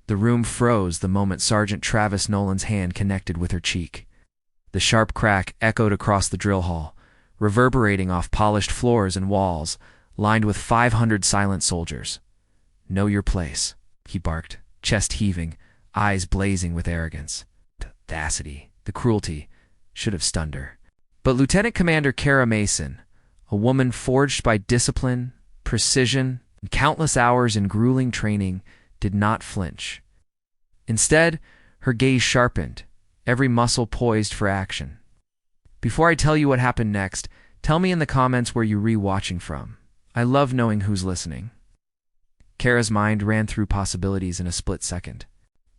The room froze the moment Sergeant Travis Nolan's hand connected with her cheek. The sharp crack echoed across the drill hall, reverberating off polished floors and walls, lined with 500 silent soldiers. "Know your place," he barked, chest heaving, eyes blazing with arrogance. The audacity, the cruelty, should have stunned her. But Lieutenant Commander Kara Mason, a woman forged by discipline, precision, and countless hours in grueling training, did not flinch. Instead, her gaze sharpened, every muscle poised for action. "Before I tell you what happened next, tell me in the comments where you're re-watching from. I love knowing who's listening." Kara's mind ran through possibilities in a split second.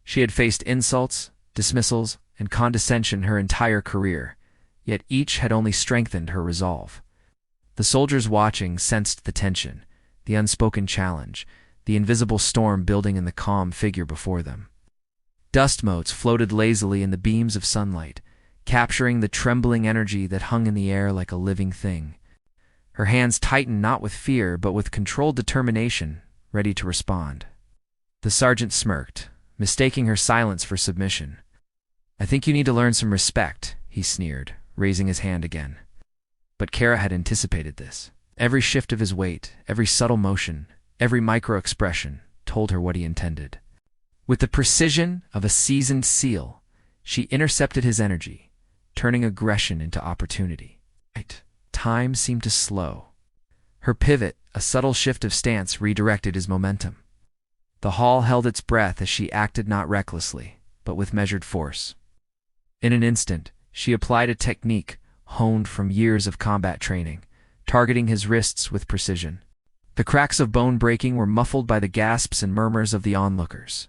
She had faced insults, dismissals, and condescension her entire career, yet each had only strengthened her resolve. The soldiers watching sensed the tension, the unspoken challenge, the invisible storm building in the calm figure before them. Dust motes floated lazily in the beams of sunlight, capturing the trembling energy that hung in the air like a living thing. Her hands tightened not with fear, but with controlled determination, ready to respond. The sergeant smirked, mistaking her silence for submission. "I think you need to learn some respect," he sneered, raising his hand again. But Kara had anticipated this. Every shift of his weight, every subtle motion, every micro-expression told her what he intended. With the precision of a seasoned SEAL, she intercepted his energy, turning aggression into opportunity. Time seemed to slow. Her pivot, a subtle shift of stance, redirected his momentum. The hall held its breath as she acted not recklessly, but with measured force. In an instant, she applied a technique honed from years of combat training, targeting his wrists with precision. The cracks of bone breaking were muffled by the gasps and murmurs of the onlookers.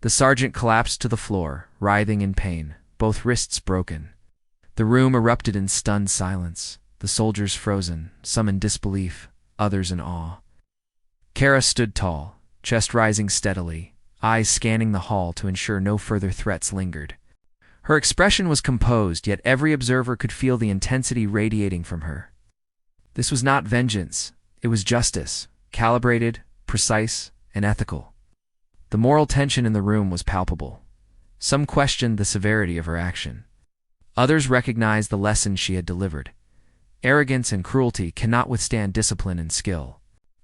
The sergeant collapsed to the floor, writhing in pain, both wrists broken. The room erupted in stunned silence, the soldiers frozen, some in disbelief, others in awe. Kara stood tall, chest rising steadily, eyes scanning the hall to ensure no further threats lingered. Her expression was composed, yet every observer could feel the intensity radiating from her. This was not vengeance, it was justice, calibrated, precise, and ethical. The moral tension in the room was palpable. Some questioned the severity of her action. Others recognized the lesson she had delivered. Arrogance and cruelty cannot withstand discipline and skill.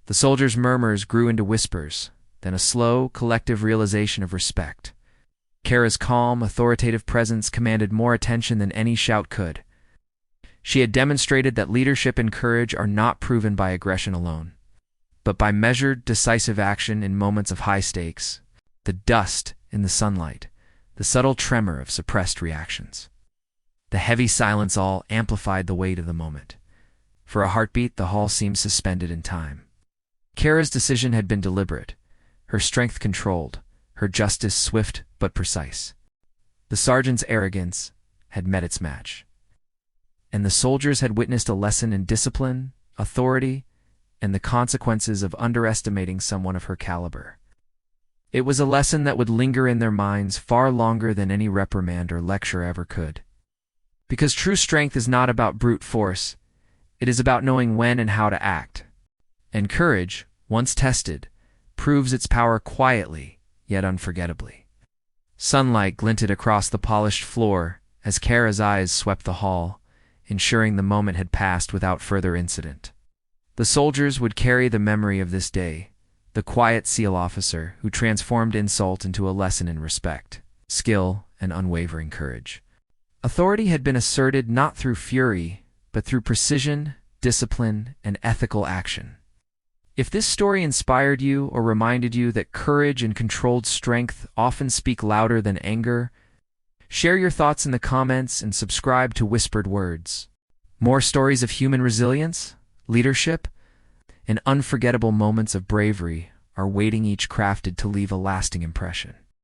The soldiers' murmurs grew into whispers, then a slow, collective realization of respect. Kara's calm, authoritative presence commanded more attention than any shout could. She had demonstrated that leadership and courage are not proven by aggression alone, but by measured, decisive action in moments of high stakes, the dust in the sunlight, the subtle tremor of suppressed reactions. The heavy silence all amplified the weight of the moment. For a heartbeat, the hall seemed suspended in time. Kara's decision had been deliberate, her strength controlled, her justice swift but precise. The sergeant's arrogance had met its match, and the soldiers had witnessed a lesson in discipline, authority, and the consequences of underestimating someone of her caliber. It was a lesson that would linger in their minds far longer than any reprimand or lecture ever could. Because true strength is not about brute force, it is about knowing when and how to act. And courage, once tested, proves its power quietly, yet unforgettably. Sunlight glinted across the polished floor as Kara's eyes swept the hall, ensuring the moment had passed without further incident. The soldiers would carry the memory of this day, the quiet SEAL officer who transformed insult into a lesson in respect, skill, and unwavering courage. Authority had been asserted not through fury, but through precision, discipline, and ethical action. If this story inspired you or reminded you that courage and controlled strength often speak louder than anger, share your thoughts in the comments and subscribe to Whispered Words. More stories of human resilience, leadership, and unforgettable moments of bravery are waiting, each crafted to leave a lasting impression.